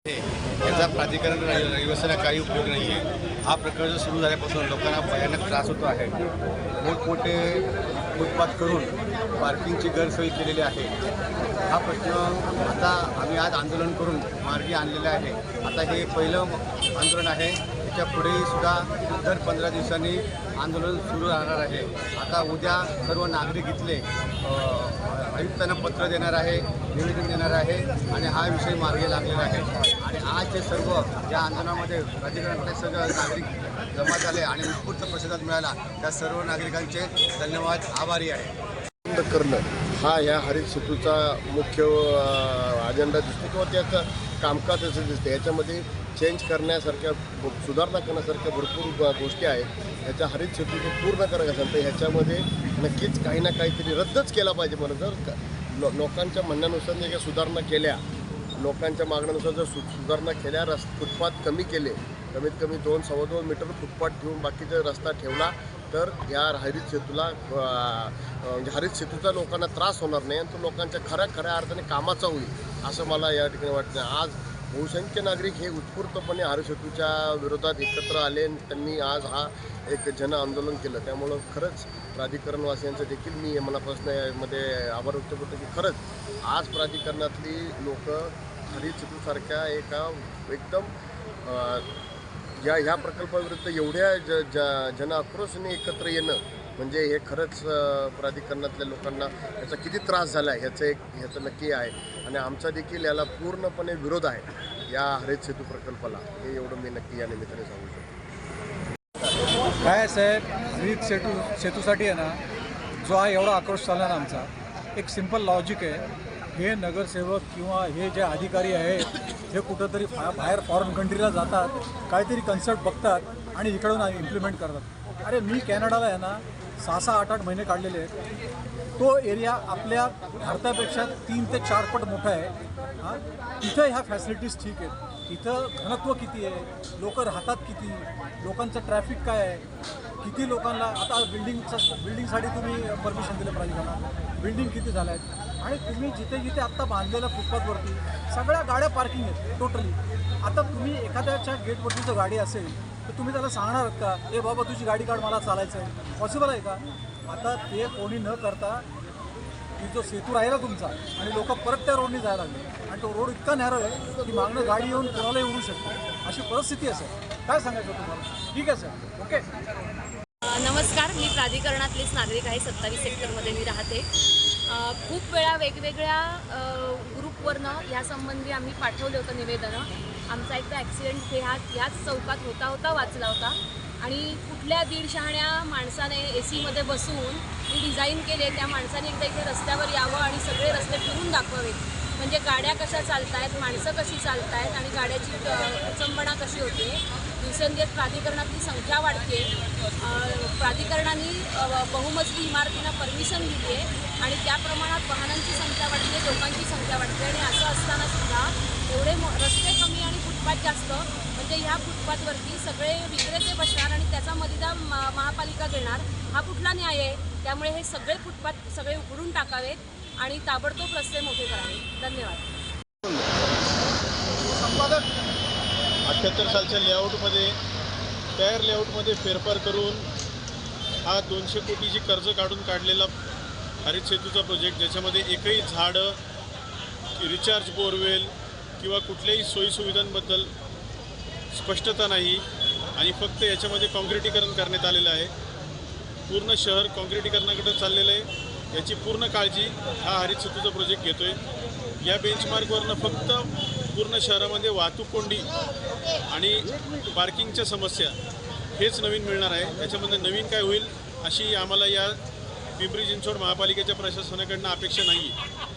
याचा प्राधिकरण रहिवाशांना काही उपयोग नाही आहे। हा प्रकल्प सुरू झाल्यापासून लोकांना भयानक त्रास होतो आहे। मोठमोठे फुटपाथ करून पार्किंगची गैरसोय केलेली आहे। हा प्रश्न आता आम्ही आज आंदोलन करून मार्गी आणलेला आहे। आता हे पहिलं आंदोलन आहे। त्याच्या पुढेही सुद्धा दर 15 दिवसांनी आंदोलन सुरू राहणार आहे। आता उद्या सर्व नागरिक इथले आयुक्तांना पत्र देणार आहे, निवेदन देणार आहे आणि हा विषय मार्गी लागलेला आहे। आणि आज जे सर्व या आंदोलनामध्ये प्राधिकरणातले सर्व नागरिक जमा झाले आणि उत्स्फूर्त प्रतिसाद मिळाला, त्या सर्व नागरिकांचे धन्यवाद, आभारी आहे। बंद करणं हा या हरित सेतूचा मुख्य अजेंडा दिसतो किंवा त्याचं कामकाज असं दिसतं। याच्यामध्ये चेंज करण्यासारख्या, सुधारणा करण्यासारख्या भरपूर गोष्टी आहेत। याच्या हरित सेतूचं पूर्ण करायचं असेल तर ह्याच्यामध्ये नक्कीच काही ना काहीतरी रद्दच केला पाहिजे। म्हणून जर लोकांच्या म्हणण्यानुसार जर सुधारणा केल्या, लोकांच्या मागण्यानुसार जर सुधारणा केल्या, फुटपाथ कमी केले, कमीत कमी 2-2.25 मीटर फुटपाथ ठेवून बाकीचा रस्ता ठेवला तर या हरित सेतूला हरित सेतूचा लोकांना त्रास होणार नाही आणि तो लोकांच्या खऱ्या अर्थाने कामाचा होईल असं मला या ठिकाणी वाटतं। आज बहुसंख्य नागरिक हे उत्स्फूर्तपणे हरित सेतूच्या विरोधात एकत्र आले आणि त्यांनी आज हा एक जन आंदोलन केलं। त्यामुळं खरंच प्राधिकरणवासियांचं देखील मी मनापासून यामध्ये आभार व्यक्त करतो की खरंच आज प्राधिकरणातली लोक हरित सेतूसारख्या एका एकदम ह्या प्रकल्पाविरुद्ध एवढ्या जन आक्रोशाने एकत्र येणं म्हणजे हे खरंच प्राधिकरणातल्या लोकांना याचा किती त्रास झाला आहे ह्याचं नक्की आहे। आणि आमचा देखील याला पूर्णपणे विरोध आहे या हरित सेतू प्रकल्पाला, हे एवढं मी नक्की या निमित्ताने सांगू शकतो। काय साहेब, हरित सेतूसाठी आहे ना, जो हा एवढा आक्रोश चालला ना आमचा, एक सिंपल लॉजिक आहे। हे नगरसेवक किंवा हे जे अधिकारी आहेत हे कुठंतरी बाहेर फॉरेन कंट्रीला जातात, काहीतरी कन्सेप्ट बघतात आणि इकडून इम्प्लिमेंट करतात। अरे मी कॅनडाला आहे ना 6-8 महिने काढलेले आहेत। तो एरिया आपल्या भारतापेक्षा 3 ते 4 पट मोठा आहे। हां, तिथं ह्या फॅसिलिटीज ठीक आहेत, इथं घनत्व किती आहे, लोक राहतात किती, लोकांचं ट्रॅफिक काय आहे, किती लोकांना आता बिल्डिंगसाठी तुम्ही परमिशन दिलं प्राधिकरणात, बिल्डिंग किती झाल्या आहेत आणि तुम्ही जिथे आत्ता बांधलेल्या फुटपाथवरती सगळ्या गाड्या पार्किंग आहेत टोटली। आता तुम्ही एखाद्याच्या गेटवरती जर गाडी असेल तर तुम्ही त्याला सांगणार आहात का, ए बाबा तुझी गाडी काढ, मला चालायचं आहे? पॉसिबल आहे का? आता ते कोणी न करता की जो सेतू राहिला तुमचा आणि लोक परत त्या रोडने जायला लागले आणि तो रोड इतका नॅरो आहे की मागणं गाडी येऊन कोणालाही उडू शकते, अशी परिस्थिती आहे सर। काय सांगायचं तुम्हाला? ठीक आहे सर, ओके। नमस्कार, मी प्राधिकरणातलीच नागरिक आहे। 27 सेक्टरमध्ये मी राहते। खूप वेळा वेगवेगळ्या ग्रुपवरनं ह्यासंबंधी आम्ही पाठवलं होतं निवेदनं। आमचा एकदा ॲक्सिडेंट ह्याच चौकात होता वाचला होता आणि कुठल्या दीड शहाण्या माणसाने AC मध्ये बसून मी डिझाईन केले, त्या माणसाने एकदा इथे रस्त्यावर यावं आणि सगळे रस्ते फिरून दाखवावेत, म्हणजे गाड्या कशा चालत आहेत, माणसं कशी चालत आहेत आणि गाड्याची अचंबना कशी होते। दिवसेंदिवस प्राधिकरणातली संख्या वाढते। प्राधिकरणाने बहुमजली इमारतींना परमिशन दिली आहे आणि त्या प्रमाणात वाहनांची संख्या वाढते, लोकांची संख्या वाढते आणि असं असताना सुद्धा एवढे रस्ते कमी आणि फुटपाथ जास्त, म्हणजे ह्या फुटपाथवरती सगळे विक्रेते बसणार आणि त्याचा मदीदा महापालिका घेणार, हा कुठला न्याय आहे? त्यामुळे हे सगळे फुटपाथ सगळे उघडून टाकावेत आणि ताबडतोब रस्ते मोठे करावे। धन्यवाद। 78 सालच्या लेआउटमध्ये, तयार लेआउटमध्ये फेरफार करून हा 200 कोटीची कर्ज काढून काढलेला हरित सेतूचा प्रोजेक्ट, ज्याच्यामध्ये एकही झाडं, रिचार्ज बोरवेल किंवा कुठल्याही सोयीसुविधांबद्दल स्पष्टता नाही आणि फक्त याच्यामध्ये काँक्रिटीकरण करण्यात आलेलं आहे। पूर्ण शहर काँक्रिटीकरणाकडे चाललेलं आहे, याची पूर्ण काळजी हा हरित सेतूचा प्रोजेक्ट घेतो आहे। या बेंचमार्कवरनं फक्त पूर्ण शहरामध्ये वाहतूक कोंडी आणि पार्किंगच्या समस्या हेच नवीन मिळणार आहे। त्याच्यामध्ये नवीन काय होईल अशी आम्हाला या पिंपरी चिंचवड महापालिकेच्या प्रशासनाकडनं अपेक्षा नाही आहे।